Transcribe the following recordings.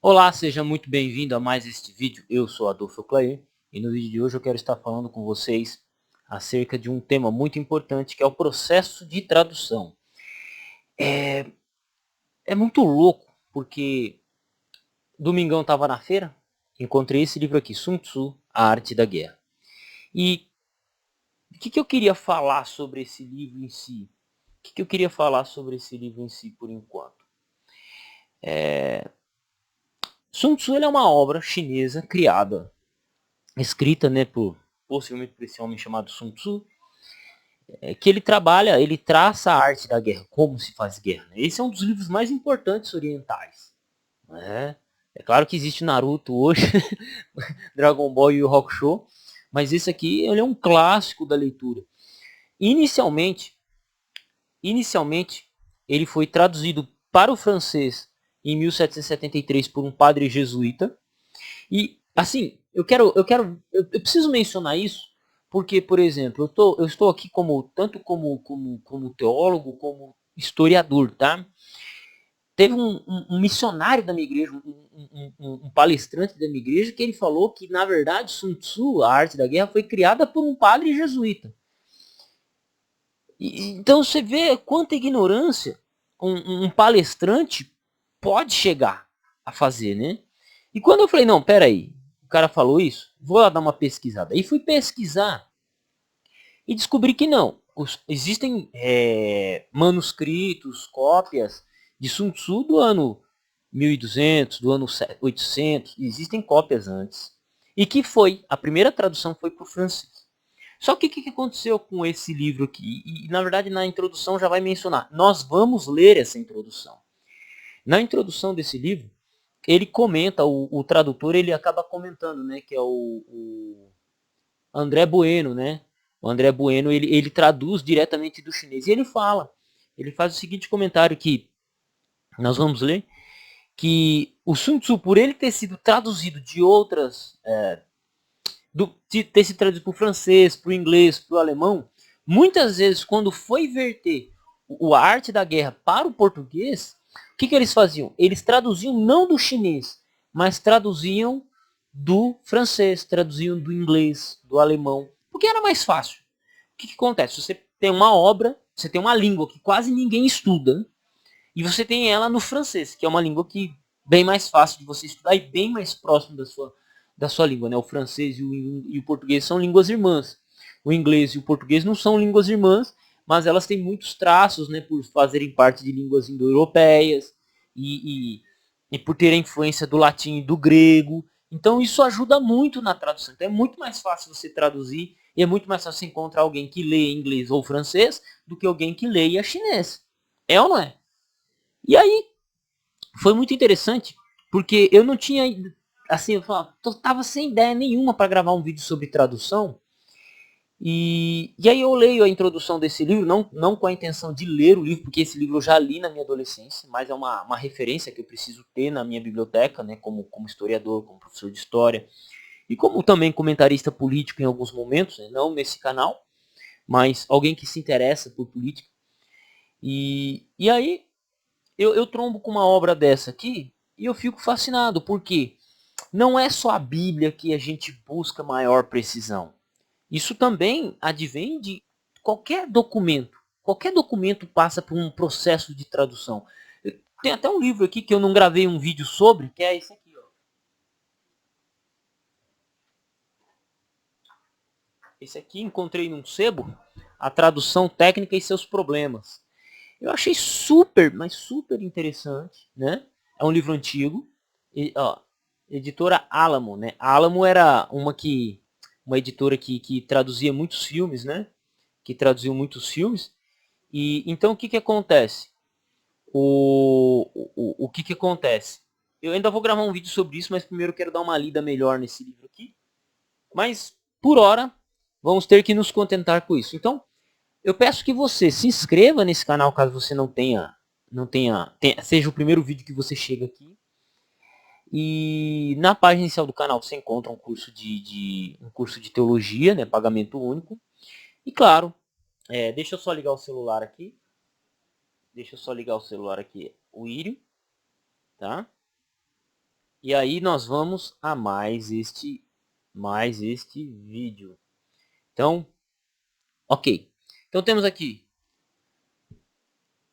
Olá, seja muito bem-vindo a mais este vídeo. Eu sou Adolfo Clay e no vídeo de hoje eu quero estar falando com vocês acerca de um tema muito importante que é o processo de tradução. É muito louco porque domingão estava na feira, encontrei esse livro aqui, Sun Tzu, A Arte da Guerra. E o que eu queria falar sobre esse livro em si? O que eu queria falar sobre esse livro em si por enquanto? Sun Tzu é uma obra chinesa criada, escrita possivelmente por esse homem chamado Sun Tzu, que ele trabalha, ele traça a arte da guerra, como se faz guerra. Né? Esse é um dos livros mais importantes orientais. Né? É claro que existe Naruto hoje, Dragon Ball e o Hakusho, mas esse aqui ele é um clássico da leitura. Inicialmente, inicialmente ele foi traduzido para o francês em 1773 por um padre jesuíta. E assim, eu preciso mencionar isso porque, por exemplo, eu estou aqui como teólogo, como historiador, tá? Teve um missionário da minha igreja, um palestrante da minha igreja, que ele falou que, na verdade, Sun Tzu, a arte da guerra, foi criada por um padre jesuíta. Então você vê quanta ignorância um palestrante pode chegar a fazer, né? E quando eu falei, não, peraí, o cara falou isso, vou lá dar uma pesquisada. E fui pesquisar e descobri que não. Existem manuscritos, cópias de Sun Tzu do ano 1200, do ano 800, existem cópias antes. E que a primeira tradução foi para o francês. Só que o que aconteceu com esse livro aqui? Na verdade, na introdução já vai mencionar. Nós vamos ler essa introdução. Na introdução desse livro, ele comenta, o tradutor ele acaba comentando, né, que é o André Bueno, né? O André Bueno ele traduz diretamente do chinês e ele faz o seguinte comentário que nós vamos ler, que o Sun Tzu, por ele ter sido traduzido de outras de ter se traduzido para o francês, para o inglês, para o alemão, muitas vezes quando foi verter a arte da guerra para o português, o que eles faziam? Eles traduziam não do chinês, mas traduziam do francês, traduziam do inglês, do alemão, porque era mais fácil. O que acontece? Você tem uma obra, você tem uma língua que quase ninguém estuda, e você tem ela no francês, que é uma língua que bem mais fácil de você estudar e bem mais próximo da sua língua. Né? O francês e o português são línguas irmãs. O inglês e o português não são línguas irmãs, mas elas têm muitos traços, né, por fazerem parte de línguas indo-europeias e por ter a influência do latim e do grego. Então isso ajuda muito na tradução. Então é muito mais fácil você traduzir e é muito mais fácil você encontrar alguém que lê inglês ou francês do que alguém que leia chinês. É ou não é? E aí foi muito interessante, porque eu não tinha, assim, eu tava sem ideia nenhuma para gravar um vídeo sobre tradução. E aí eu leio a introdução desse livro, não com a intenção de ler o livro, porque esse livro eu já li na minha adolescência, mas é uma referência que eu preciso ter na minha biblioteca, né, como historiador, como professor de história, e como também comentarista político em alguns momentos, né, não nesse canal, mas alguém que se interessa por política. E aí eu trombo com uma obra dessa aqui e eu fico fascinado, porque não é só a Bíblia que a gente busca maior precisão. Isso também advém de qualquer documento. Qualquer documento passa por um processo de tradução. Tem até um livro aqui que eu não gravei um vídeo sobre, que é esse aqui. Ó. Esse aqui encontrei num sebo, A Tradução Técnica e Seus Problemas. Eu achei super, mas super interessante, né? É um livro antigo. E, ó, editora Alamo, né? A Alamo era uma editora que traduzia muitos filmes, né? Que traduziu muitos filmes. E então o que acontece? O que acontece? Eu ainda vou gravar um vídeo sobre isso, mas primeiro eu quero dar uma lida melhor nesse livro aqui. Mas por hora vamos ter que nos contentar com isso. Então eu peço que você se inscreva nesse canal caso você seja o primeiro vídeo que você chega aqui. E na página inicial do canal você encontra um curso de teologia, né, pagamento único. E claro, deixa eu só ligar o celular aqui. Deixa eu só ligar o celular aqui, o Írio, tá? E aí nós vamos a mais este vídeo. Então, ok. Então temos aqui,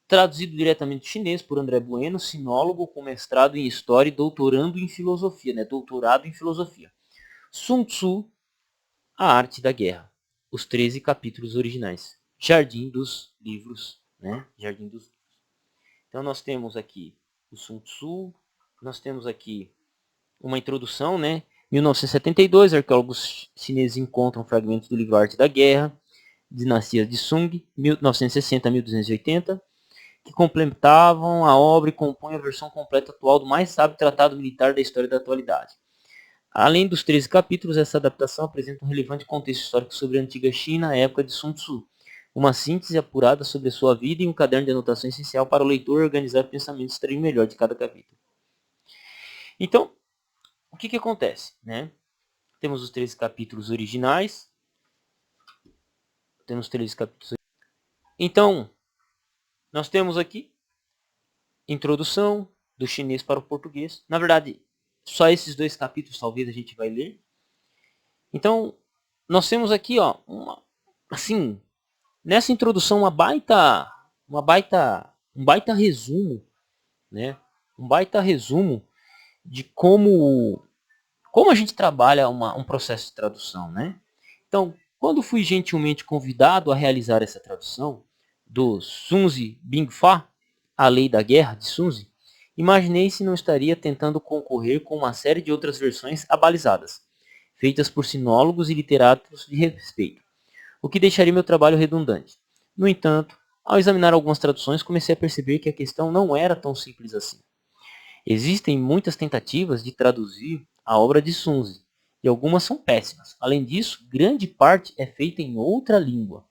traduzido diretamente do chinês por André Bueno, sinólogo com mestrado em História e doutorando em Filosofia, né? Doutorado em Filosofia. Sun Tzu, A Arte da Guerra. Os 13 capítulos originais. Jardim dos Livros, né? Jardim dos Livros. Então nós temos aqui o Sun Tzu, nós temos aqui uma introdução, né? 1972, arqueólogos chineses encontram fragmentos do livro Arte da Guerra, dinastia de Sung, 1960 a 1280, que completavam a obra e compõem a versão completa atual do mais sábio tratado militar da história da atualidade. Além dos 13 capítulos, essa adaptação apresenta um relevante contexto histórico sobre a antiga China, a época de Sun Tzu, uma síntese apurada sobre a sua vida e um caderno de anotação essencial para o leitor organizar pensamentos e extrair o melhor de cada capítulo. Então, o que acontece, né? Temos os 13 capítulos originais. Então, nós temos aqui introdução do chinês para o português. Na verdade, só esses 2 capítulos talvez a gente vai ler. Então, nós temos aqui, ó, assim, nessa introdução um baita resumo, né? Um baita resumo de como a gente trabalha um processo de tradução, né? Então, quando fui gentilmente convidado a realizar essa tradução do Sunzi Bingfa, A Lei da Guerra, de Sunzi, imaginei se não estaria tentando concorrer com uma série de outras versões abalizadas, feitas por sinólogos e literatos de respeito, o que deixaria meu trabalho redundante. No entanto, ao examinar algumas traduções, comecei a perceber que a questão não era tão simples assim. Existem muitas tentativas de traduzir a obra de Sunzi, e algumas são péssimas. Além disso, grande parte é feita em outra língua,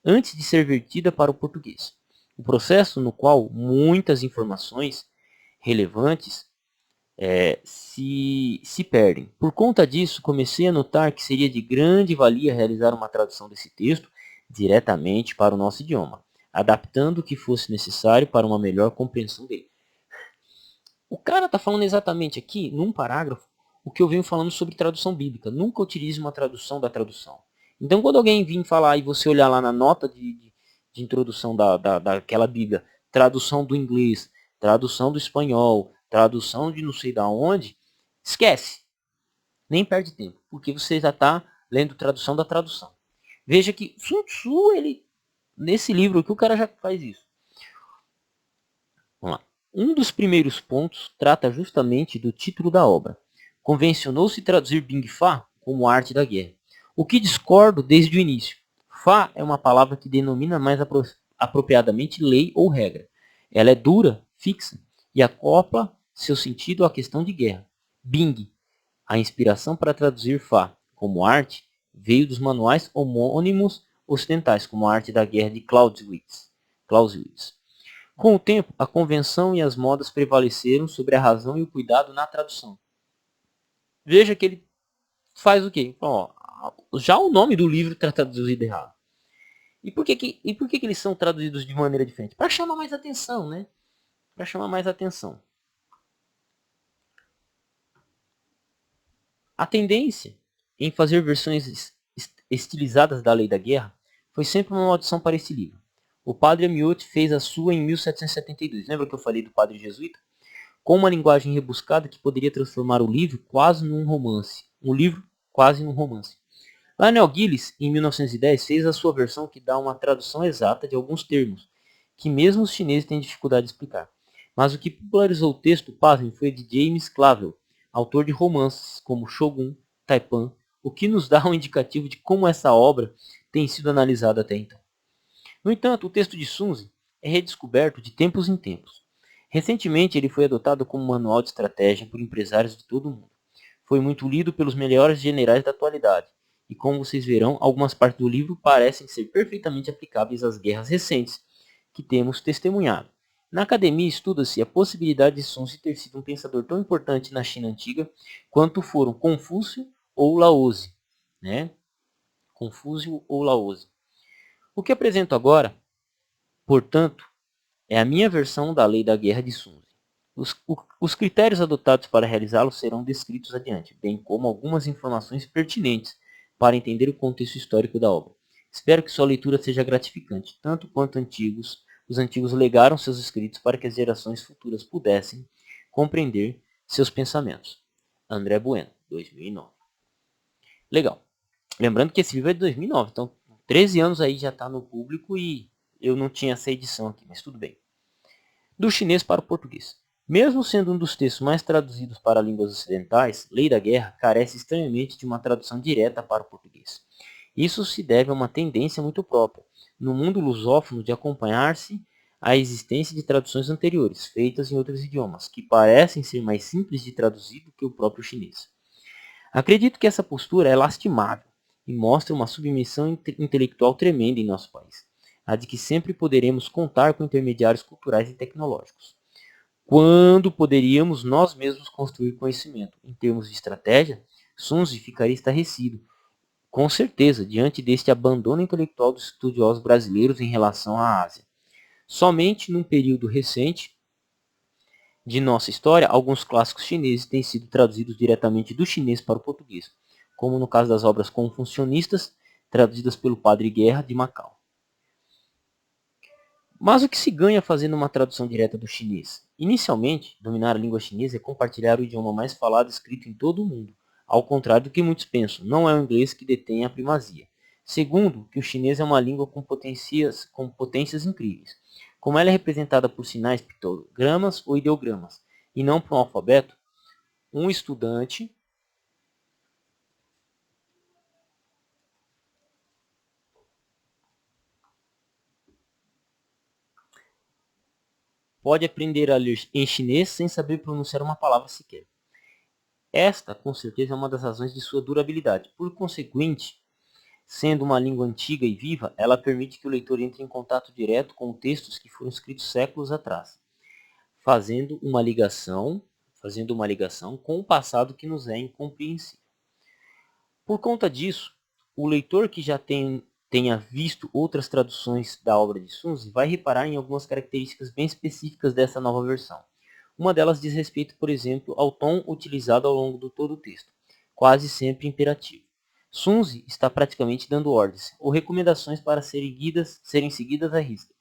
antes de ser vertida para o português. O processo no qual muitas informações relevantes se perdem. Por conta disso, comecei a notar que seria de grande valia realizar uma tradução desse texto diretamente para o nosso idioma, adaptando o que fosse necessário para uma melhor compreensão dele. O cara está falando exatamente aqui, num parágrafo, o que eu venho falando sobre tradução bíblica. Nunca utilize uma tradução da tradução. Então, quando alguém vir falar e você olhar lá na nota de introdução daquela Bíblia, tradução do inglês, tradução do espanhol, tradução de não sei da onde, esquece. Nem perde tempo, porque você já está lendo tradução da tradução. Veja que Sun Tzu, nesse livro aqui, o cara já faz isso. Vamos lá. Um dos primeiros pontos trata justamente do título da obra. Convencionou-se traduzir Bing Fa como arte da guerra, o que discordo desde o início. Fa é uma palavra que denomina mais apropriadamente lei ou regra. Ela é dura, fixa, e acopla seu sentido à questão de guerra. Bing, a inspiração para traduzir Fa como arte, veio dos manuais homônimos ocidentais, como a arte da guerra de Clausewitz. Com o tempo, a convenção e as modas prevaleceram sobre a razão e o cuidado na tradução. Veja que ele faz o quê? Ó, já o nome do livro está traduzido errado. E por que eles são traduzidos de maneira diferente? Para chamar mais atenção, né? Para chamar mais atenção. A tendência em fazer versões estilizadas da Lei da Guerra foi sempre uma maldição para esse livro. O padre Amiotti fez a sua em 1772. Lembra que eu falei do padre jesuíta? Com uma linguagem rebuscada que poderia transformar o livro quase num romance. Lionel Gillis, em 1910, fez a sua versão que dá uma tradução exata de alguns termos, que mesmo os chineses têm dificuldade de explicar. Mas o que popularizou o texto, pasmem, foi de James Clavell, autor de romances como Shogun, Taipan, o que nos dá um indicativo de como essa obra tem sido analisada até então. No entanto, o texto de Sunzi é redescoberto de tempos em tempos. Recentemente, ele foi adotado como manual de estratégia por empresários de todo o mundo. Foi muito lido pelos melhores generais da atualidade, e como vocês verão, algumas partes do livro parecem ser perfeitamente aplicáveis às guerras recentes que temos testemunhado. Na academia estuda-se a possibilidade de Sun Tzu ter sido um pensador tão importante na China antiga quanto foram Confúcio ou Laozi. Né? Confúcio ou Laozi. O que apresento agora, portanto, é a minha versão da Lei da Guerra de Sun Tzu. Os critérios adotados para realizá-lo serão descritos adiante, bem como algumas informações pertinentes para entender o contexto histórico da obra. Espero que sua leitura seja gratificante, tanto quanto os antigos legaram seus escritos para que as gerações futuras pudessem compreender seus pensamentos. André Bueno, 2009. Legal. Lembrando que esse livro é de 2009, então 13 anos aí já está no público e eu não tinha essa edição aqui, mas tudo bem. Do chinês para o português. Mesmo sendo um dos textos mais traduzidos para línguas ocidentais, Lei da Guerra carece estranhamente de uma tradução direta para o português. Isso se deve a uma tendência muito própria, no mundo lusófono, de acompanhar-se a existência de traduções anteriores, feitas em outros idiomas, que parecem ser mais simples de traduzir do que o próprio chinês. Acredito que essa postura é lastimável e mostra uma submissão intelectual tremenda em nosso país, a de que sempre poderemos contar com intermediários culturais e tecnológicos, quando poderíamos nós mesmos construir conhecimento. Em termos de estratégia, Sun Tzu ficaria estarrecido, com certeza, diante deste abandono intelectual dos estudiosos brasileiros em relação à Ásia. Somente num período recente de nossa história, alguns clássicos chineses têm sido traduzidos diretamente do chinês para o português, como no caso das obras confucionistas, traduzidas pelo Padre Guerra de Macau. Mas o que se ganha fazendo uma tradução direta do chinês? Inicialmente, dominar a língua chinesa é compartilhar o idioma mais falado e escrito em todo o mundo, ao contrário do que muitos pensam, não é o inglês que detém a primazia. Segundo, que o chinês é uma língua com potências incríveis. Como ela é representada por sinais, pictogramas ou ideogramas, e não por um alfabeto, um estudante pode aprender a ler em chinês sem saber pronunciar uma palavra sequer. Esta, com certeza, é uma das razões de sua durabilidade. Por conseguinte, sendo uma língua antiga e viva, ela permite que o leitor entre em contato direto com textos que foram escritos séculos atrás, fazendo uma ligação com o passado que nos é incompreensível. Por conta disso, o leitor que já tenha visto outras traduções da obra de Sun Tzu vai reparar em algumas características bem específicas dessa nova versão. Uma delas diz respeito, por exemplo, ao tom utilizado ao longo de todo o texto, quase sempre imperativo. Sun Tzu está praticamente dando ordens ou recomendações para serem seguidas à risca.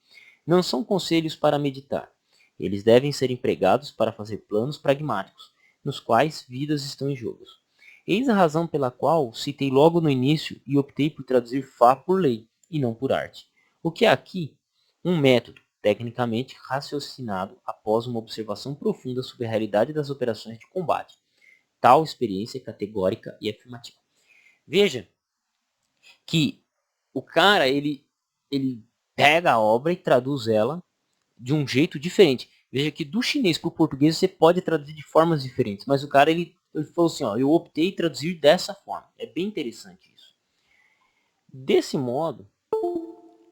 Não são conselhos para meditar. Eles devem ser empregados para fazer planos pragmáticos, nos quais vidas estão em jogo. Eis a razão pela qual citei logo no início e optei por traduzir Fá por lei, e não por arte. O que é aqui um método, tecnicamente raciocinado após uma observação profunda sobre a realidade das operações de combate. Tal experiência é categórica e afirmativa. Veja que o cara, ele pega a obra e traduz ela de um jeito diferente. Veja que do chinês para o português você pode traduzir de formas diferentes, mas o cara ele falou assim, ó, eu optei em traduzir dessa forma. É bem interessante isso. Desse modo,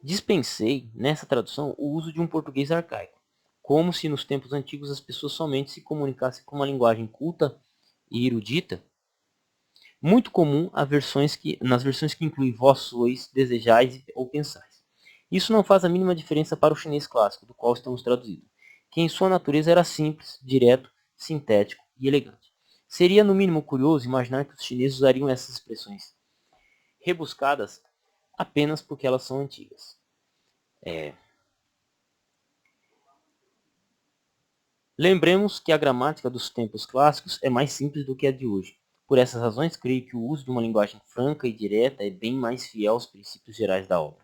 dispensei nessa tradução o uso de um português arcaico, como se nos tempos antigos as pessoas somente se comunicassem com uma linguagem culta e erudita, muito comum nas versões que incluem vós sois, desejais ou pensais. Isso não faz a mínima diferença para o chinês clássico, do qual estamos traduzindo, que em sua natureza era simples, direto, sintético e elegante. Seria no mínimo curioso imaginar que os chineses usariam essas expressões rebuscadas apenas porque elas são antigas. Lembremos que a gramática dos tempos clássicos é mais simples do que a de hoje. Por essas razões, creio que o uso de uma linguagem franca e direta é bem mais fiel aos princípios gerais da obra.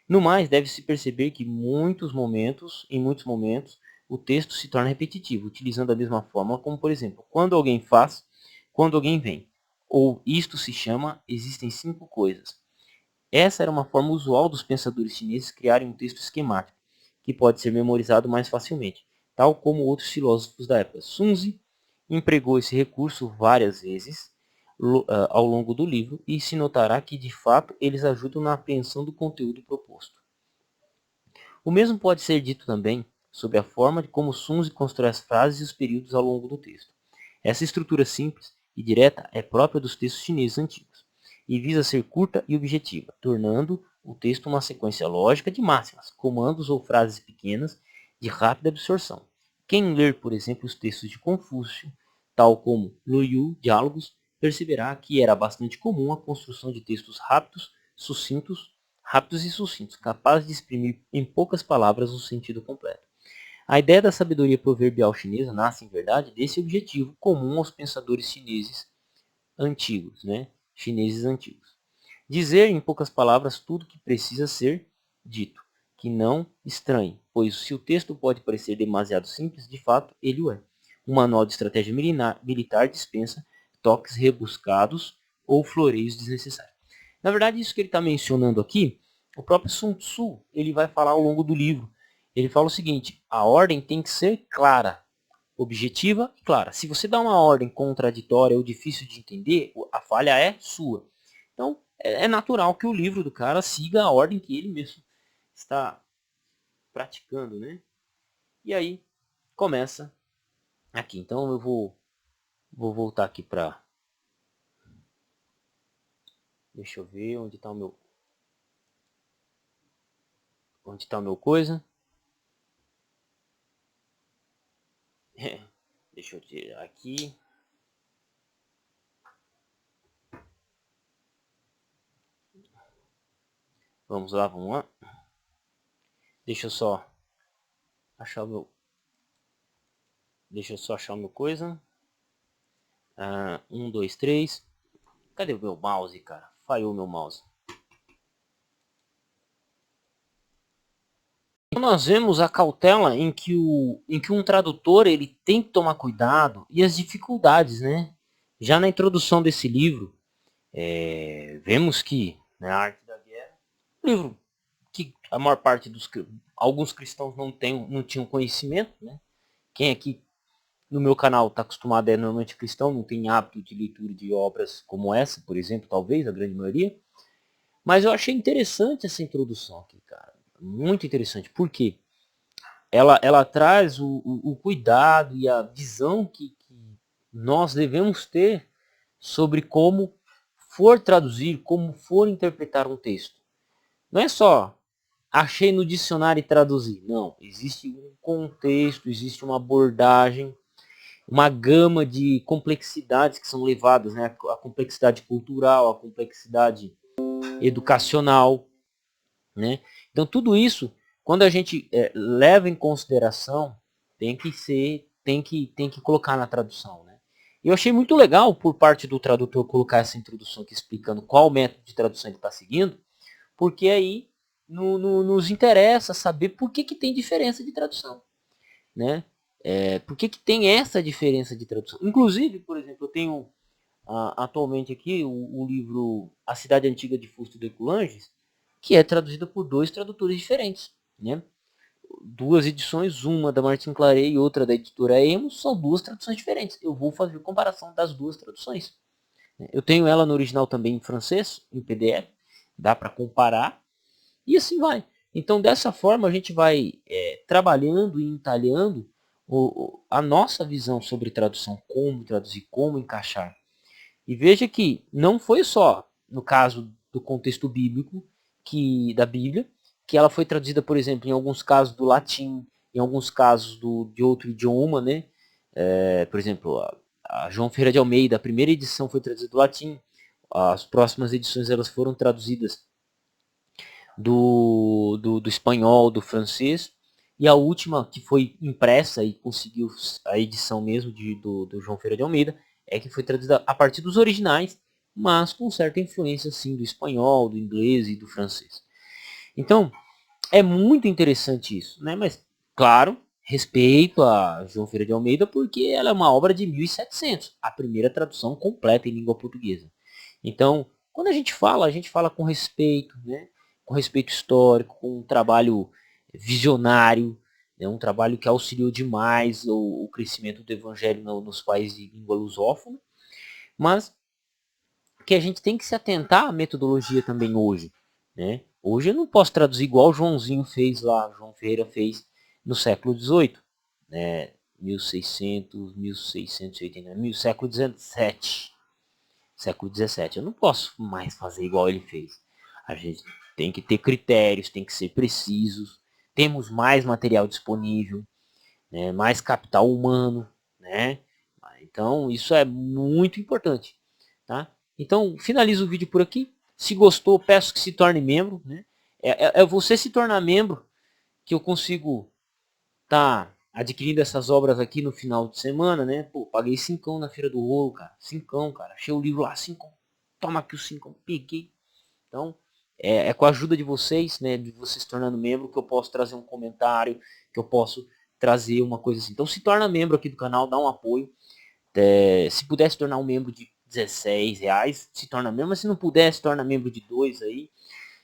No mais, deve-se perceber que em muitos momentos, o texto se torna repetitivo, utilizando a mesma forma, como por exemplo, quando alguém faz, quando alguém vem. Ou isto se chama, existem 5 coisas. Essa era uma forma usual dos pensadores chineses criarem um texto esquemático, que pode ser memorizado mais facilmente, tal como outros filósofos da época. Sun Tzu empregou esse recurso várias vezes ao longo do livro e se notará que, de fato, eles ajudam na apreensão do conteúdo proposto. O mesmo pode ser dito também sobre a forma de como Sun Tzu constrói as frases e os períodos ao longo do texto. Essa estrutura simples e direta é própria dos textos chineses antigos e visa ser curta e objetiva, tornando o texto uma sequência lógica de máximas, comandos ou frases pequenas de rápida absorção, Quem ler, por exemplo, os textos de Confúcio, tal como Loyu, Diálogos, perceberá que era bastante comum a construção de textos rápidos e sucintos, capazes de exprimir em poucas palavras o sentido completo. A ideia da sabedoria proverbial chinesa nasce, em verdade, desse objetivo comum aos pensadores chineses antigos, chineses antigos. Dizer, em poucas palavras, tudo que precisa ser dito, que não estranhe, pois se o texto pode parecer demasiado simples, de fato, ele o é. Um manual de estratégia militar dispensa toques rebuscados ou floreios desnecessários. Na verdade, isso que ele está mencionando aqui, o próprio Sun Tzu, ele vai falar ao longo do livro. Ele fala o seguinte: a ordem tem que ser clara, objetiva e clara. Se você dá uma ordem contraditória ou difícil de entender, a falha é sua. Então, é natural que o livro do cara siga a ordem que ele mesmo está praticando, né? E aí, começa aqui. Então, eu vou voltar aqui para... Deixa eu ver onde está o meu... Onde está o meu coisa? Deixa eu tirar aqui. Vamos lá, vamos lá. Deixa eu só achar o meu... Deixa eu só achar o meu coisa. 1, 2, 3. Cadê o meu mouse, cara? Falhou o meu mouse. Então nós vemos a cautela em que um tradutor ele tem que tomar cuidado e as dificuldades, né? Já na introdução desse livro, vemos que na Arte da Guerra, um livro que a maior parte alguns cristãos não tinham conhecimento, né? Quem aqui no meu canal está acostumado normalmente cristão, não tem hábito de leitura de obras como essa, por exemplo, talvez a grande maioria. Mas eu achei interessante essa introdução aqui, cara. Muito interessante. Por quê? Ela traz o cuidado e a visão que nós devemos ter sobre como for traduzir, como for interpretar um texto. Não é só achei no dicionário e traduzi. Não, existe um contexto, existe uma abordagem, uma gama de complexidades que são levadas, né? A complexidade cultural, a complexidade educacional, né? Então tudo isso, quando a gente leva em consideração, tem que colocar na tradução, né? E eu achei muito legal por parte do tradutor colocar essa introdução aqui explicando qual método de tradução ele está seguindo, porque aí nos interessa saber por que tem diferença de tradução, né? Por que tem essa diferença de tradução? Inclusive, por exemplo, eu tenho atualmente aqui o livro A Cidade Antiga de Fausto de Coulanges, que é traduzido por 2 tradutores diferentes, né? 2 edições, uma da Martin Claret e outra da editora Emos, são 2 traduções diferentes. Eu vou fazer comparação das 2 traduções. Eu tenho ela no original também em francês, em PDF, dá para comparar, e assim vai. Então, dessa forma, a gente vai trabalhando e entalhando a nossa visão sobre tradução, como traduzir, como encaixar. E veja que não foi só no caso do contexto bíblico, da Bíblia, que ela foi traduzida, por exemplo, em alguns casos do latim, em alguns casos de outro idioma, né? Por exemplo, a João Ferreira de Almeida, a primeira edição foi traduzida do latim, as próximas edições elas foram traduzidas do espanhol, do francês, e a última que foi impressa e conseguiu a edição mesmo do João Ferreira de Almeida, que foi traduzida a partir dos originais, mas com certa influência sim do espanhol, do inglês e do francês. Então, é muito interessante isso, né? Mas, claro, respeito a João Ferreira de Almeida porque ela é uma obra de 1700, a primeira tradução completa em língua portuguesa. Então, quando a gente fala com respeito, né? Com respeito histórico, com um trabalho visionário, né? Um trabalho que auxiliou demais o crescimento do evangelho nos países de língua lusófona, mas que a gente tem que se atentar à metodologia também hoje, né? Hoje eu não posso traduzir igual o Joãozinho fez lá, João Ferreira fez no século XVIII, né? 1600, 1680, século XVII. Século XVII. Eu não posso mais fazer igual ele fez. A gente tem que ter critérios, tem que ser precisos. Temos mais material disponível. né, mais capital humano, né? Então isso é muito importante, tá? Então finalizo o vídeo por aqui. Se gostou, peço que se torne membro, né? É você se tornar membro que eu consigo tá adquirindo essas obras aqui no final de semana, né? Pô, paguei 5 na Feira do Rolo, cara. 5, cara. Achei o livro lá, 5. Toma aqui os 5, peguei. Então, é com a ajuda de vocês, né? De vocês se tornando membro, que eu posso trazer um comentário, que eu posso trazer uma coisa assim. Então se torna membro aqui do canal, dá um apoio. Se puder se tornar um membro de R$16, se torna membro. Mas se não puder, se torna membro de 2 aí.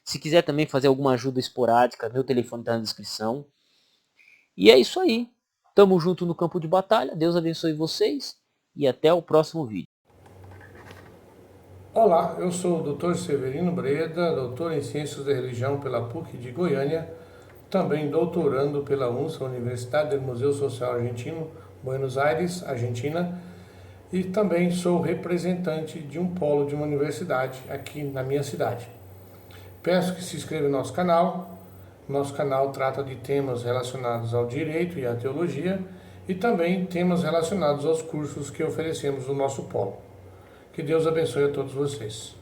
Se quiser também fazer alguma ajuda esporádica, meu telefone está na descrição. E é isso aí. Tamo junto no campo de batalha. Deus abençoe vocês. E até o próximo vídeo. Olá, eu sou o Dr. Severino Breda, doutor em Ciências da Religião pela PUC de Goiânia, também doutorando pela UNSA, Universidade do Museu Social Argentino, Buenos Aires, Argentina, e também sou representante de um polo de uma universidade aqui na minha cidade. Peço que se inscreva no nosso canal. Nosso canal trata de temas relacionados ao direito e à teologia e também temas relacionados aos cursos que oferecemos no nosso polo. Que Deus abençoe a todos vocês.